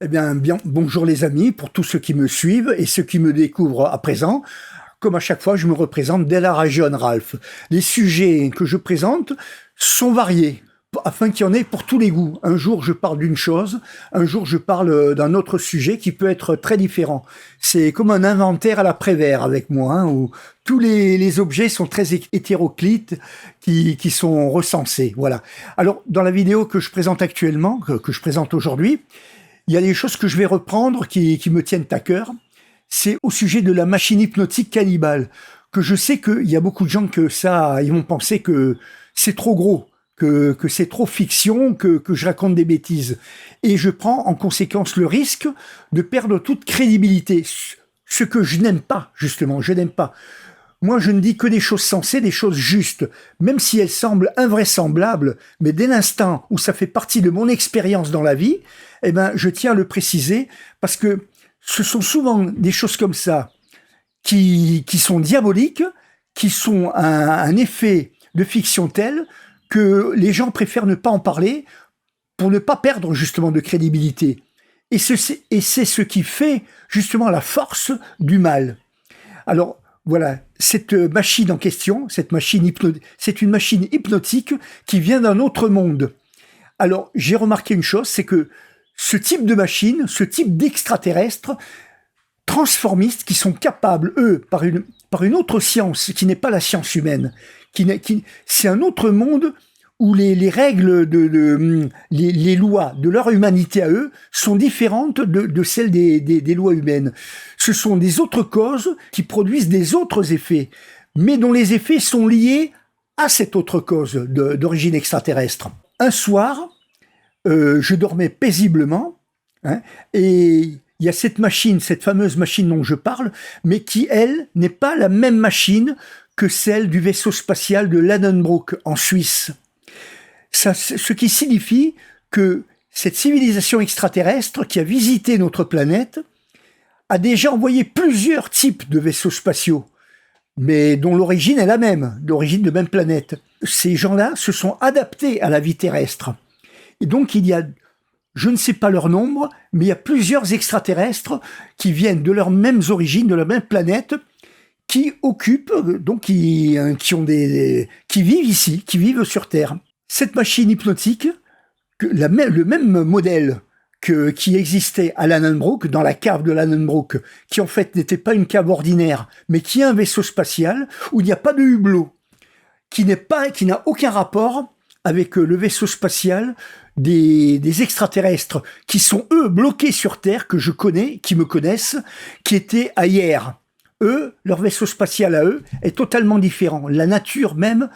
Eh bien, bonjour les amis, pour tous ceux qui me suivent et ceux qui me découvrent à présent. Comme à chaque fois, je me représente dès la région Ralph. Les sujets que je présente sont variés, afin qu'il y en ait pour tous les goûts. Un jour, je parle d'une chose, un jour, je parle d'un autre sujet qui peut être très différent. C'est comme un inventaire à la Prévert avec moi, où tous les objets sont très hétéroclites, qui sont recensés. Voilà. Alors, dans la vidéo que je présente actuellement, que je présente aujourd'hui, il y a des choses que je vais reprendre qui me tiennent à cœur. C'est au sujet de la machine hypnotique cannibale, que je sais qu'il y a beaucoup de gens ils vont penser que c'est trop gros, que c'est trop fiction, que je raconte des bêtises. Et je prends en conséquence le risque de perdre toute crédibilité. Ce que je n'aime pas, justement, je n'aime pas. Moi, je ne dis que des choses sensées, des choses justes, même si elles semblent invraisemblables, mais dès l'instant où ça fait partie de mon expérience dans la vie, eh ben, je tiens à le préciser, parce que ce sont souvent des choses comme ça qui sont diaboliques, qui sont un effet de fiction tel que les gens préfèrent ne pas en parler pour ne pas perdre justement de crédibilité. Et c'est ce qui fait justement la force du mal. Alors, voilà, cette machine en question, c'est une machine hypnotique qui vient d'un autre monde. Alors, j'ai remarqué une chose, c'est que ce type de machine, ce type d'extraterrestres transformistes qui sont capables, eux, par une autre science qui n'est pas la science humaine, c'est un autre monde où les règles, les lois de leur humanité à eux sont différentes de celles des lois humaines. Ce sont des autres causes qui produisent des autres effets, mais dont les effets sont liés à cette autre cause d'origine extraterrestre. Un soir, je dormais paisiblement, hein, et il y a cette fameuse machine dont je parle, mais qui, elle, n'est pas la même machine que celle du vaisseau spatial de Landenbroek en Suisse. Ce qui signifie que cette civilisation extraterrestre qui a visité notre planète a déjà envoyé plusieurs types de vaisseaux spatiaux, mais dont l'origine est la même, d'origine de même planète. Ces gens-là se sont adaptés à la vie terrestre. Et donc il y a, je ne sais pas leur nombre, mais il y a plusieurs extraterrestres qui viennent de leurs mêmes origines, de la même planète, qui occupent, donc qui vivent ici, qui vivent sur Terre. Cette machine hypnotique, le même modèle qui existait à Landenbroek, dans la cave de Landenbroek, qui en fait n'était pas une cave ordinaire, mais qui est un vaisseau spatial où il n'y a pas de hublot, qui n'a aucun rapport avec le vaisseau spatial des extraterrestres, qui sont eux bloqués sur Terre, que je connais, qui me connaissent, qui étaient ailleurs. Eux, leur vaisseau spatial à eux est totalement différent. La nature même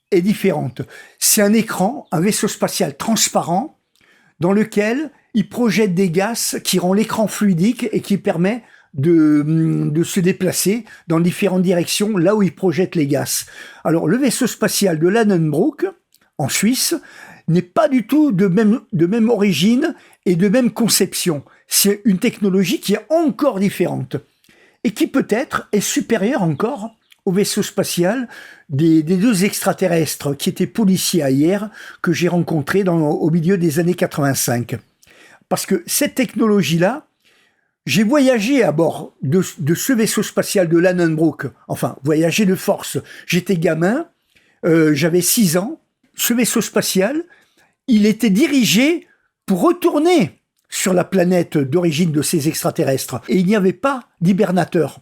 est différente. C'est un écran, un vaisseau spatial transparent, dans lequel il projette des gaz qui rend l'écran fluidique et qui permet de se déplacer dans différentes directions, là où il projette les gaz. Alors, le vaisseau spatial de Landenbroek, en Suisse, n'est pas du tout de même origine et de même conception. C'est une technologie qui est encore différente et qui peut-être est supérieure encore au vaisseau spatial des deux extraterrestres qui étaient policiers hier, que j'ai rencontrés au milieu des années 85. Parce que cette technologie-là, j'ai voyagé à bord de ce vaisseau spatial de Landenbroek, enfin, voyagé de force. J'étais gamin, j'avais 6 ans. Ce vaisseau spatial, il était dirigé pour retourner sur la planète d'origine de ces extraterrestres. Et il n'y avait pas d'hibernateur.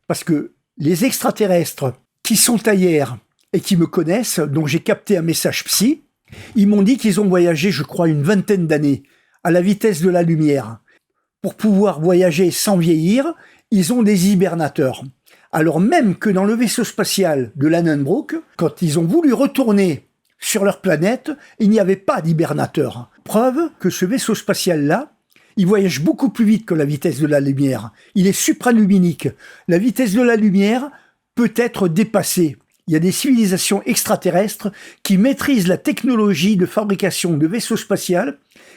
Parce que les extraterrestres qui sont ailleurs et qui me connaissent, dont j'ai capté un message psy, ils m'ont dit qu'ils ont voyagé, je crois, une 20aine d'années, à la vitesse de la lumière. Pour pouvoir voyager sans vieillir, ils ont des hibernateurs. Alors même que dans le vaisseau spatial de Landenbroek, quand ils ont voulu retourner sur leur planète, il n'y avait pas d'hibernateur. Preuve que ce vaisseau spatial-là, il voyage beaucoup plus vite que la vitesse de la lumière. Il est supraluminique. La vitesse de la lumière peut être dépassée. Il y a des civilisations extraterrestres qui maîtrisent la technologie de fabrication de vaisseaux spatiaux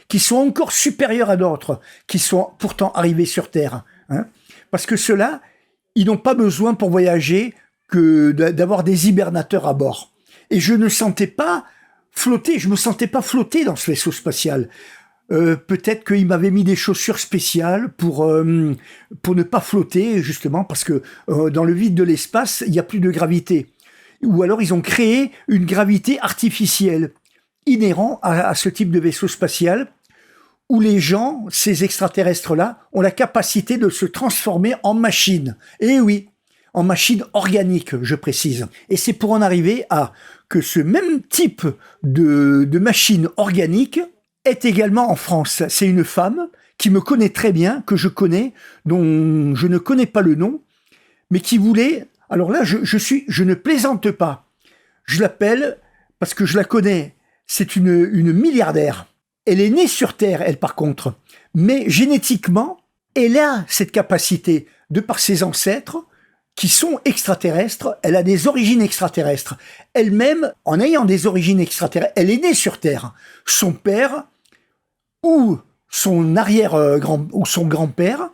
qui sont encore supérieures à d'autres, qui sont pourtant arrivés sur Terre. Parce que ceux-là, ils n'ont pas besoin pour voyager que d'avoir des hibernateurs à bord. Et je ne me sentais pas flotter dans ce vaisseau spatial. Peut-être qu'il m'avait mis des chaussures spéciales pour ne pas flotter, justement, parce que dans le vide de l'espace, il n'y a plus de gravité. Ou alors ils ont créé une gravité artificielle, inhérente à ce type de vaisseau spatial, où les gens, ces extraterrestres-là, ont la capacité de se transformer en machine. Et oui, en machine organique, je précise. Et c'est pour en arriver à que ce même type de machine organique est également en France. C'est une femme qui me connaît très bien, que je connais, dont je ne connais pas le nom, mais qui voulait... Alors là, je ne plaisante pas. Je l'appelle, parce que je la connais, c'est une milliardaire. Elle est née sur Terre, elle par contre. Mais génétiquement, elle a cette capacité, de par ses ancêtres, qui sont extraterrestres, elle a des origines extraterrestres. Elle-même, en ayant des origines extraterrestres, elle est née sur Terre. Son père ou son ou son grand-père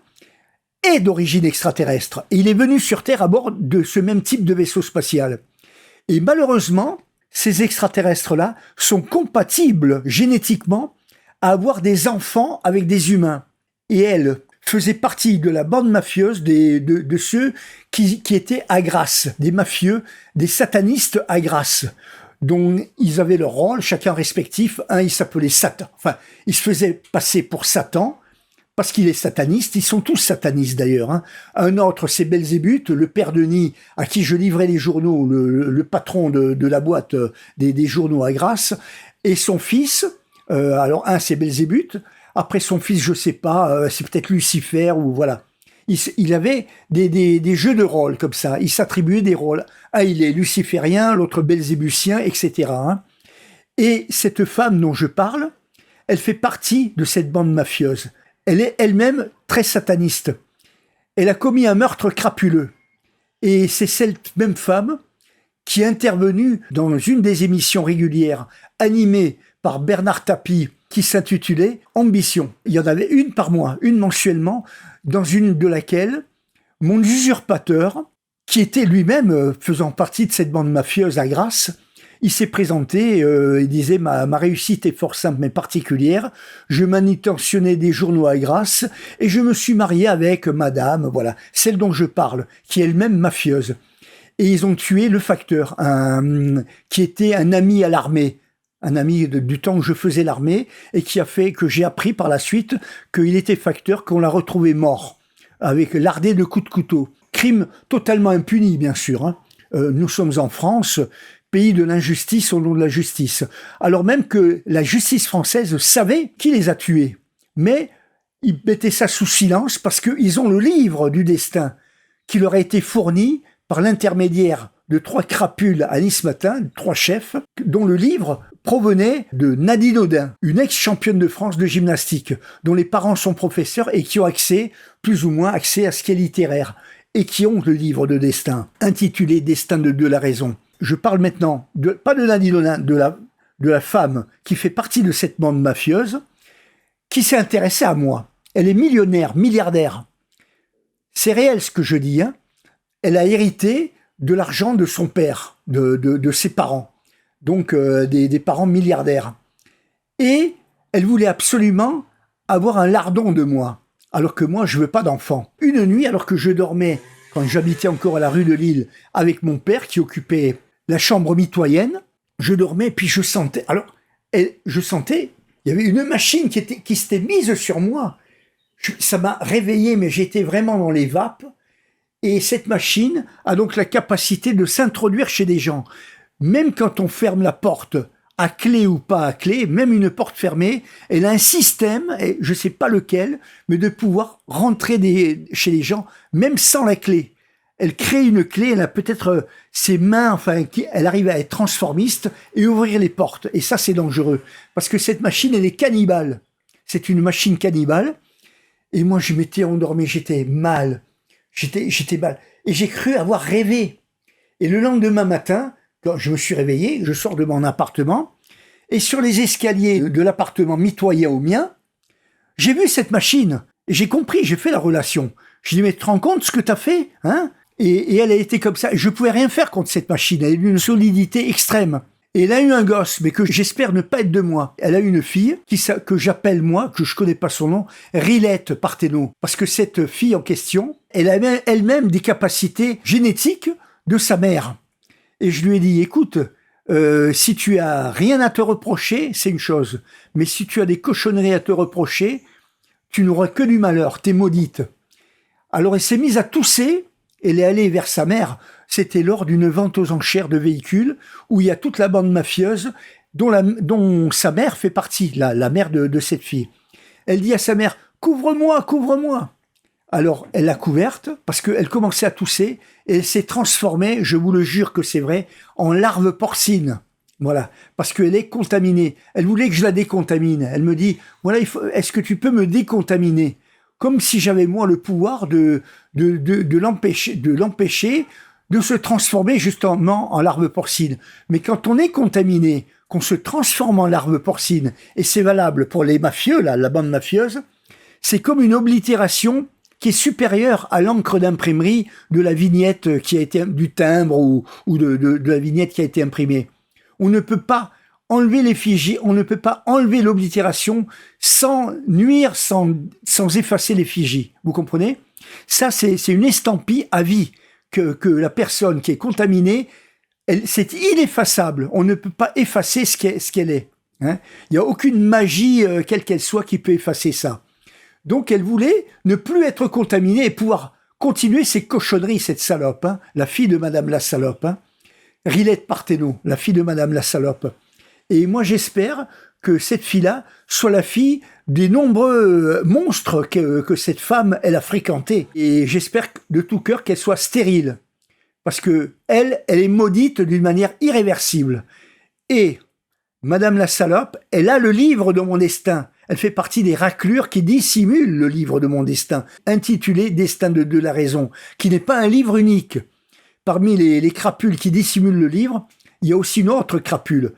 est d'origine extraterrestre. Et il est venu sur Terre à bord de ce même type de vaisseau spatial. Et malheureusement, ces extraterrestres-là sont compatibles génétiquement à avoir des enfants avec des humains. Et elle faisait partie de la bande mafieuse de ceux qui étaient à Grasse, des mafieux, des satanistes à Grasse, dont ils avaient leur rôle, chacun respectif. Un, il s'appelait Satan. Enfin, il se faisait passer pour Satan, parce qu'il est sataniste. Ils sont tous satanistes d'ailleurs. Hein. Un autre, c'est Belzébuth, le père Denis, à qui je livrais les journaux, le patron de la boîte des journaux à Grasse, et son fils. Alors un, c'est Belzébuth. Après son fils, je sais pas, c'est peut-être Lucifer ou voilà. Il avait des jeux de rôle comme ça. Il s'attribuait des rôles. Un, il est luciférien, l'autre belzébuthien, etc. Hein. Et cette femme dont je parle, elle fait partie de cette bande mafieuse. Elle est elle-même très sataniste. Elle a commis un meurtre crapuleux. Et c'est cette même femme qui est intervenue dans une des émissions régulières animées par Bernard Tapie, qui s'intitulait Ambition. Il y en avait une par mois, une mensuellement, dans une de laquelle mon usurpateur, qui était lui-même faisant partie de cette bande mafieuse à Grasse, il s'est présenté, il disait ma réussite est fort simple mais particulière, je manutentionnais des journaux à Grasse et je me suis marié avec madame, voilà, celle dont je parle, qui est elle-même mafieuse. Et ils ont tué le facteur, qui était un ami à l'armée, un ami du temps où je faisais l'armée, et qui a fait que j'ai appris par la suite qu'il était facteur, qu'on l'a retrouvé mort, avec lardé de coups de couteau. Crime totalement impuni, bien sûr. Hein. Nous sommes en France, pays de l'injustice au nom de la justice. Alors même que la justice française savait qui les a tués. Mais ils mettaient ça sous silence parce qu'ils ont le livre du destin qui leur a été fourni par l'intermédiaire de 3 crapules à Nice Matin, 3 chefs, dont le livre provenait de Nadine Audin, une ex-championne de France de gymnastique, dont les parents sont professeurs et qui ont accès, plus ou moins accès à ce qui est littéraire, et qui ont le livre de destin, intitulé Destin de la raison. Je parle maintenant, pas de Nadine Audin, de la femme qui fait partie de cette bande mafieuse, qui s'est intéressée à moi. Elle est millionnaire, milliardaire. C'est réel ce que je dis, hein. Elle a hérité de l'argent de son père, de ses parents, donc des parents milliardaires. Et elle voulait absolument avoir un lardon de moi, alors que moi, je veux pas d'enfant. Une nuit, alors que je dormais, quand j'habitais encore à la rue de Lille, avec mon père qui occupait la chambre mitoyenne, je dormais, puis je sentais, il y avait une machine qui s'était mise sur moi. Ça m'a réveillé, mais j'étais vraiment dans les vapes. Et cette machine a donc la capacité de s'introduire chez des gens. Même quand on ferme la porte, à clé ou pas à clé, même une porte fermée, elle a un système, et je ne sais pas lequel, mais de pouvoir rentrer chez les gens, même sans la clé. Elle crée une clé, elle a peut-être ses mains, elle arrive à être transformiste et ouvrir les portes. Et ça, c'est dangereux. Parce que cette machine, elle est cannibale. C'est une machine cannibale. Et moi, je m'étais endormi, j'étais mal. J'étais mal. Et j'ai cru avoir rêvé. Et le lendemain matin, quand je me suis réveillé, je sors de mon appartement, et sur les escaliers de l'appartement mitoyen au mien, j'ai vu cette machine. Et j'ai compris, j'ai fait la relation. Je dis, mais tu te rends compte ce que tu as fait, hein? Et elle a été comme ça. Je pouvais rien faire contre cette machine. Elle a eu une solidité extrême. Et elle a eu un gosse, mais que j'espère ne pas être de moi. Elle a eu une fille que j'appelle moi, que je connais pas son nom, Rilette Parthénault. Parce que cette fille en question, elle a elle-même des capacités génétiques de sa mère. Et je lui ai dit, écoute, si tu as rien à te reprocher, c'est une chose. Mais si tu as des cochonneries à te reprocher, tu n'auras que du malheur, t'es maudite. Alors elle s'est mise à tousser, elle est allée vers sa mère. C'était lors d'une vente aux enchères de véhicules où il y a toute la bande mafieuse dont sa mère fait partie, la mère de cette fille. Elle dit à sa mère, couvre-moi, couvre-moi. Alors elle l'a couverte parce qu'elle commençait à tousser et elle s'est transformée, je vous le jure que c'est vrai, en larve porcine. Voilà, parce qu'elle est contaminée. Elle voulait que je la décontamine. Elle me dit, voilà, est-ce que tu peux me décontaminer? Comme si j'avais moi le pouvoir de l'empêcher de se transformer justement en larve porcine. Mais quand on est contaminé, qu'on se transforme en larve porcine, et c'est valable pour les mafieux, là, la bande mafieuse, c'est comme une oblitération qui est supérieure à l'encre d'imprimerie de la vignette qui a été du timbre ou de la vignette qui a été imprimée. On ne peut pas enlever l'effigie, on ne peut pas enlever l'oblitération sans nuire, sans effacer l'effigie. Vous comprenez? Ça, c'est une estampille à vie que la personne qui est contaminée, c'est ineffaçable. On ne peut pas effacer ce qu'elle est. Hein. Il n'y a aucune magie, quelle qu'elle soit, qui peut effacer ça. Donc, elle voulait ne plus être contaminée et pouvoir continuer ses cochonneries, cette salope, hein, la fille de Madame la Salope. Hein. Rilette Parthénault, la fille de Madame la Salope. Et moi, j'espère que cette fille-là soit la fille des nombreux monstres que cette femme, elle a fréquentés. Et j'espère de tout cœur qu'elle soit stérile. Parce que elle est maudite d'une manière irréversible. Et Madame la Salope, elle a le livre de mon destin. Elle fait partie des raclures qui dissimulent le livre de mon destin, intitulé Destin de la raison, qui n'est pas un livre unique. Parmi les crapules qui dissimulent le livre, il y a aussi une autre crapule.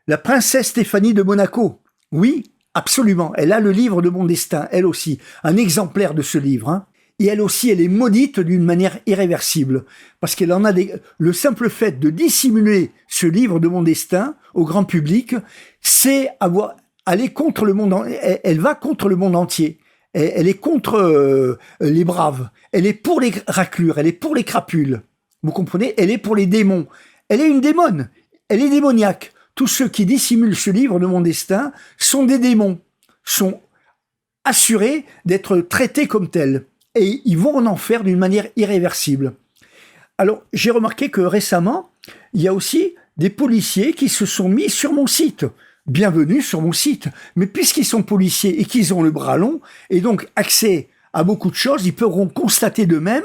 La princesse Stéphanie de Monaco. Oui, absolument. Elle a le livre de mon destin, elle aussi. Un exemplaire de ce livre. Hein. Et elle aussi, elle est maudite d'une manière irréversible. Parce qu'elle en a le simple fait de dissimuler ce livre de mon destin au grand public, c'est aller contre le monde. Elle va contre le monde entier. Elle est contre les braves. Elle est pour les raclures. Elle est pour les crapules. Vous comprenez? Elle est pour les démons. Elle est une démone. Elle est démoniaque. Tous ceux qui dissimulent ce livre de mon destin sont des démons, sont assurés d'être traités comme tels. Et ils vont en enfer d'une manière irréversible. Alors, j'ai remarqué que récemment, il y a aussi des policiers qui se sont mis sur mon site. Bienvenue sur mon site. Mais puisqu'ils sont policiers et qu'ils ont le bras long, et donc accès à beaucoup de choses, ils pourront constater d'eux-mêmes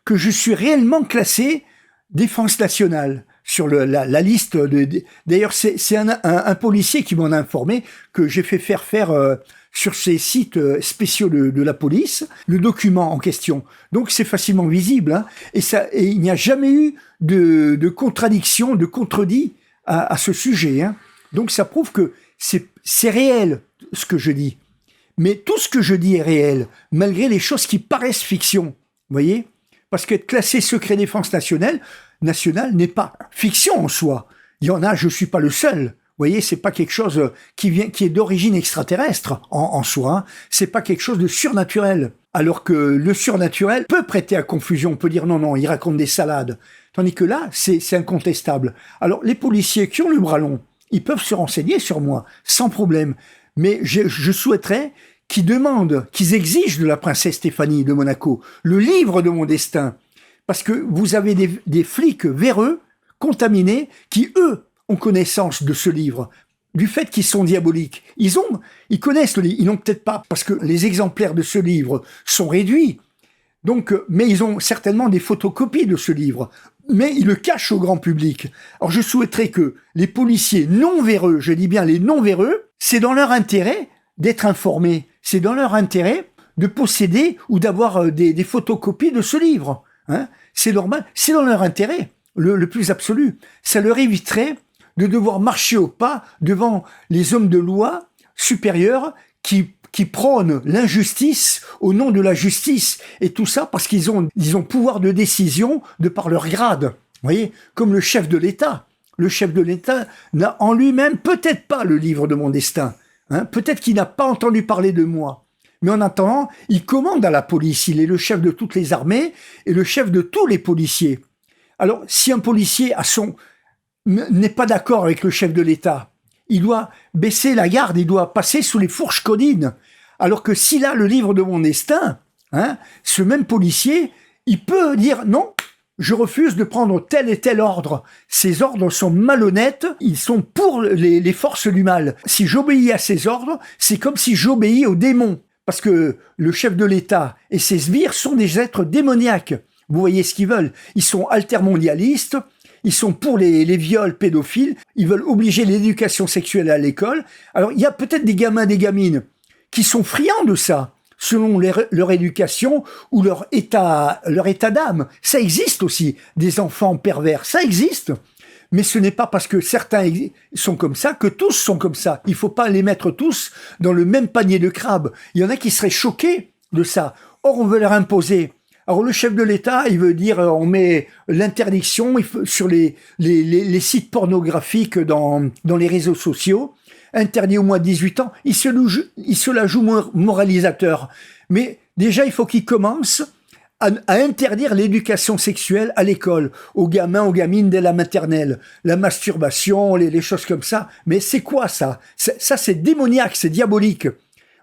que je suis réellement classé défense nationale sur la liste. D'ailleurs, c'est un policier qui m'en a informé que j'ai fait faire sur ces sites spéciaux de la police le document en question. Donc, c'est facilement visible. Hein, et il n'y a jamais eu de contradiction, de contredit à ce sujet. Hein. Donc, ça prouve que c'est réel ce que je dis. Mais tout ce que je dis est réel, malgré les choses qui paraissent fiction. Vous voyez ? Parce qu'être classé secret défense nationale n'est pas fiction en soi. Il y en a, je suis pas le seul. Vous voyez, c'est pas quelque chose qui est d'origine extraterrestre en soi. Hein. C'est pas quelque chose de surnaturel. Alors que le surnaturel peut prêter à confusion. On peut dire non, il raconte des salades. Tandis que là, c'est incontestable. Alors, les policiers qui ont le bras long, ils peuvent se renseigner sur moi, sans problème. Mais je souhaiterais qu'ils exigent de la princesse Stéphanie de Monaco le livre de mon destin. Parce que vous avez des flics véreux, contaminés, qui, eux, ont connaissance de ce livre, du fait qu'ils sont diaboliques. Ils connaissent le livre, ils n'ont peut-être pas, parce que les exemplaires de ce livre sont réduits. Donc, mais ils ont certainement des photocopies de ce livre. Mais ils le cachent au grand public. Alors, je souhaiterais que les policiers non véreux, je dis bien les non véreux, c'est dans leur intérêt d'être informés. C'est dans leur intérêt de posséder ou d'avoir des photocopies de ce livre. Hein, c'est normal, c'est dans leur intérêt, le plus absolu. Ça leur éviterait de devoir marcher au pas devant les hommes de loi supérieurs qui prônent l'injustice au nom de la justice. Et tout ça parce qu'ils ont pouvoir de décision de par leur grade. Vous voyez, comme le chef de l'État. le chef de l'État n'a en lui-même peut-être pas le livre de mon destin. Peut-être qu'il n'a pas entendu parler de moi. Mais en attendant, il commande à la police. Il est le chef de toutes les armées et le chef de tous les policiers. Alors, si un policier n'est pas d'accord avec le chef de l'État, il doit baisser la garde, il doit passer sous les fourches caudines. Alors que s'il a le livre de mon destin, ce même policier, il peut dire non, je refuse de prendre tel et tel ordre. Ces ordres sont malhonnêtes, ils sont pour les forces du mal. Si j'obéis à ces ordres, c'est comme si j'obéis aux démons. Parce que le chef de l'État et ses sbires sont des êtres démoniaques. Vous voyez ce qu'ils veulent. Ils sont altermondialistes, ils sont pour les viols pédophiles, ils veulent obliger l'éducation sexuelle à l'école. Alors, il y a peut-être des gamins, des gamines qui sont friands de ça, selon leur éducation ou leur état d'âme. Ça existe aussi, des enfants pervers, ça existe. Mais ce n'est pas parce que certains sont comme ça que tous sont comme ça. Il ne faut pas les mettre tous dans le même panier de crabes. Il y en a qui seraient choqués de ça. Or, on veut leur imposer. Alors, le chef de l'État, il veut dire, on met l'interdiction sur les sites pornographiques dans les réseaux sociaux, interdit au moins de 18 ans. Il se la joue moralisateur. Mais déjà, il faut qu'il commence à interdire l'éducation sexuelle à l'école, aux gamins, aux gamines dès la maternelle, la masturbation, les choses comme ça. Mais c'est quoi ça? Ça, c'est démoniaque, c'est diabolique.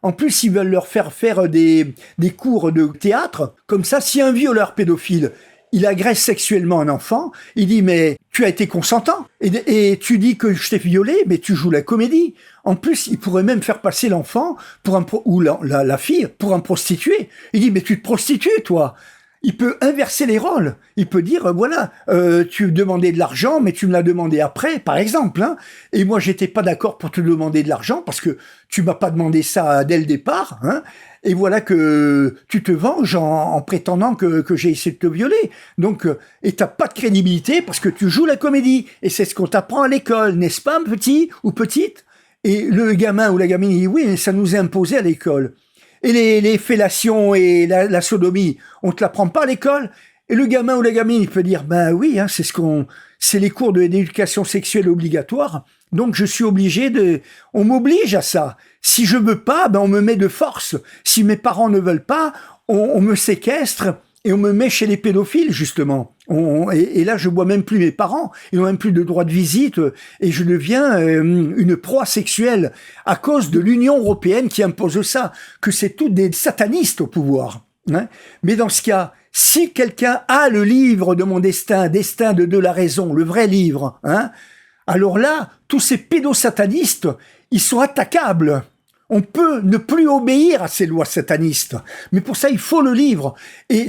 En plus, ils veulent leur faire des cours de théâtre. Comme ça, si un violeur pédophile, il agresse sexuellement un enfant, il dit « mais tu as été consentant et tu dis que je t'ai violé, mais tu joues la comédie ». En plus, il pourrait même faire passer l'enfant ou la fille pour un prostitué. Il dit « mais tu te prostitues, toi ». Il peut inverser les rôles. Il peut dire, voilà, tu demandais de l'argent, mais tu me l'as demandé après, par exemple. Et moi, j'étais pas d'accord pour te demander de l'argent parce que tu m'as pas demandé ça dès le départ. Et voilà que tu te venges en prétendant que j'ai essayé de te violer. Donc, et t'as pas de crédibilité parce que tu joues la comédie. Et c'est ce qu'on t'apprend à l'école, n'est-ce pas, petit ou petite? Et le gamin ou la gamine dit, oui, mais ça nous est imposé à l'école. Et les fellations et la sodomie, on te l'apprend pas à l'école. Et le gamin ou la gamine, il peut dire, ben oui, c'est les cours d'éducation sexuelle obligatoire. Donc je suis obligé on m'oblige à ça. Si je veux pas, ben on me met de force. Si mes parents ne veulent pas, on me séquestre et on me met chez les pédophiles, justement. Et là, je vois même plus mes parents. Ils n'ont même plus de droit de visite. Et je deviens une proie sexuelle à cause de l'Union européenne qui impose ça. Que c'est tous des satanistes au pouvoir. Mais dans ce cas, si quelqu'un a le livre de mon destin, Destin de la raison, le vrai livre, alors là, tous ces pédosatanistes, ils sont attaquables. On peut ne plus obéir à ces lois satanistes. Mais pour ça, il faut le livre. Et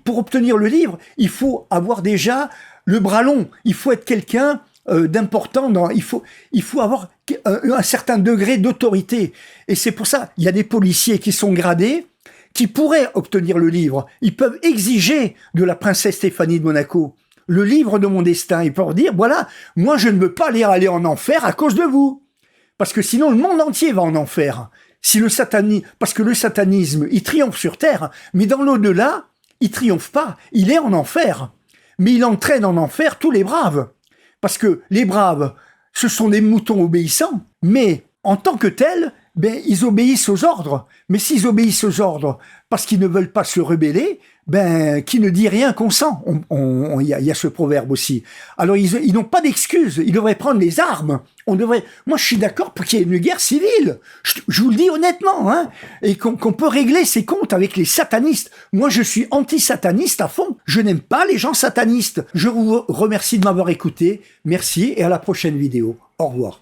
pour obtenir le livre, il faut avoir déjà le bras long. Il faut être quelqu'un d'important. Il faut avoir un certain degré d'autorité. Et c'est pour ça, il y a des policiers qui sont gradés, qui pourraient obtenir le livre. Ils peuvent exiger de la princesse Stéphanie de Monaco le livre de mon destin. Ils peuvent dire, voilà, moi je ne veux pas aller en enfer à cause de vous. Parce que sinon, le monde entier va en enfer. Parce que le satanisme, il triomphe sur terre, mais dans l'au-delà, il triomphe pas. Il est en enfer. Mais il entraîne en enfer tous les braves. Parce que les braves, ce sont des moutons obéissants. Mais en tant que tels, ils obéissent aux ordres. Mais s'ils obéissent aux ordres parce qu'ils ne veulent pas se rebeller, qui ne dit rien consent. Il y a ce proverbe aussi. Alors ils n'ont pas d'excuses. Ils devraient prendre les armes. Moi, je suis d'accord pour qu'il y ait une guerre civile. Je vous le dis honnêtement, et qu'on peut régler ses comptes avec les satanistes. Moi, je suis anti-sataniste à fond. Je n'aime pas les gens satanistes. Je vous remercie de m'avoir écouté. Merci et à la prochaine vidéo. Au revoir.